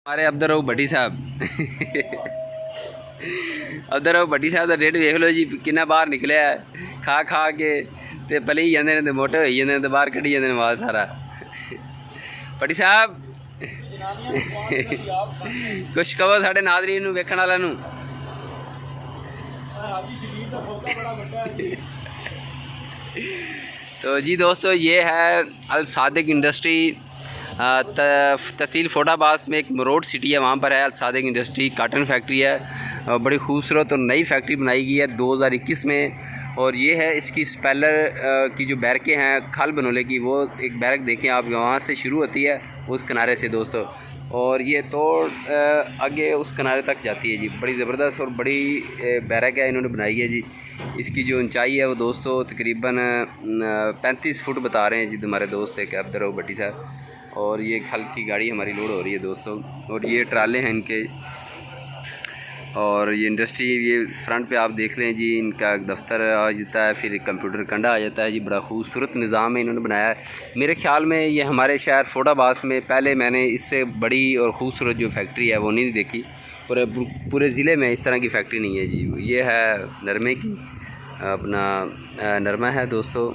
हमारे अब्दुल रऊफ भट्टी साहब अब्दुल रऊफ भट्टी साहब का डेढ़ वेख लो जी कितना बाहर निकलिया खा खा के ते पले ही जाते हैं मोटे हो जाते हैं बाहर कढ़ी जाते हैं माल सारा। भट्टी साहब कुछ कहो साढ़े नाज़रीन वेखण वाले नूं। तो जी दोस्तों ये है अल सादिक इंडस्ट्री तहसील फोटाबाद में एक मरोड सिटी है, वहाँ पर है अल सादिक इंडस्ट्री काटन फैक्ट्री है। बड़ी खूबसूरत और नई फैक्ट्री बनाई गई है 2021 में। और ये है इसकी स्पेलर की जो बैरकें हैं खाल बनोले की, वो एक बैरक देखें आप वहाँ से शुरू होती है उस किनारे से दोस्तों, और ये तोड़ आगे उस किनारे तक जाती है जी। बड़ी ज़बरदस्त और बड़ी बैरक है इन्होंने बनाई है जी। इसकी जो ऊंचाई है वो दोस्तों तकरीबन 35 फुट बता रहे हैं जी हमारे दोस्त एक अब्दुल रऊफ भट्टी साहब। और ये खल की गाड़ी हमारी लोड हो रही है दोस्तों, और ये ट्राले हैं इनके। और ये इंडस्ट्री ये फ्रंट पे आप देख लें जी, इनका दफ्तर आ जाता है, फिर कंप्यूटर कंडा आ जाता है जी। बड़ा खूबसूरत निज़ाम है इन्होंने बनाया है। मेरे ख्याल में ये हमारे शहर फोटाबाद में पहले मैंने इससे बड़ी और ख़ूबसूरत जो फैक्ट्री है वो नहीं देखी। पूरे ज़िले में इस तरह की फैक्ट्री नहीं है जी। ये है नरमे की अपना नरमा है दोस्तों,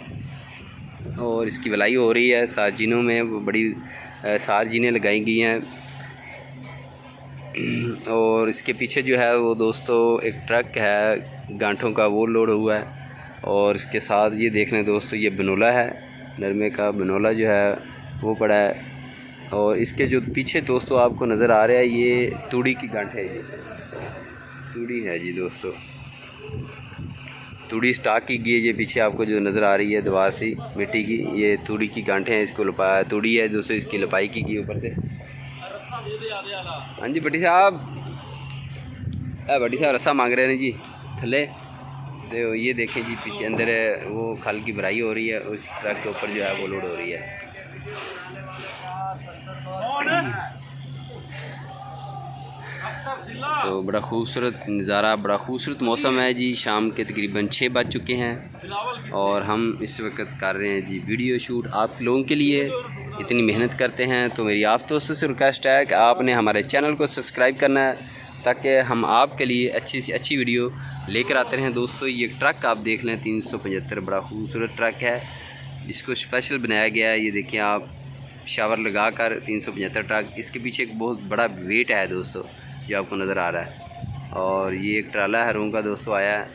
और इसकी वलाई हो रही है साजिनों में, वो बड़ी साजिनें लगाई गई हैं। और इसके पीछे जो है वो दोस्तों एक ट्रक है गांठों का, वो लोड हुआ है। और इसके साथ ये देख लें दोस्तों ये बनोला है, नरमे का बनोला जो है वो पड़ा है। और इसके जो पीछे दोस्तों आपको नज़र आ रहा है ये तूड़ी की गांठें है, तूड़ी है जी दोस्तों, तूड़ी स्टाक की गई है। ये पीछे आपको जो नज़र आ रही है दीवार सी मिट्टी की, ये तूड़ी की गांठें हैं, इसको लपाया तूड़ी है दोस्तों, इसकी लपाई की गई ऊपर से। हाँ जी भट्टी साहब, भट्टी साहब रस्सा मांग रहे हैं जी थले। तो ये देखें जी पीछे अंदर वो खल की भराई हो रही है, उस ट्रक के ऊपर जो है वो लोड हो रही है। तो बड़ा खूबसूरत नज़ारा, बड़ा खूबसूरत मौसम है जी। शाम के तकरीबन 6 बज चुके हैं और हम इस वक्त कर रहे हैं जी वीडियो शूट आप लोगों के लिए। इतनी मेहनत करते हैं तो मेरी आप दोस्तों से रिक्वेस्ट है कि आपने हमारे चैनल को सब्सक्राइब करना है, ताकि हम आपके लिए अच्छी से अच्छी वीडियो लेकर आते हैं दोस्तों। ये ट्रक आप देख लें 375, बड़ा खूबसूरत ट्रक है, इसको स्पेशल बनाया गया है। ये देखिए आप शावर लगा कर 375 ट्रक, इसके पीछे एक बहुत बड़ा वेट है दोस्तों जो आपको नज़र आ रहा है। और ये एक ट्राला हरूं का दोस्तों आया है।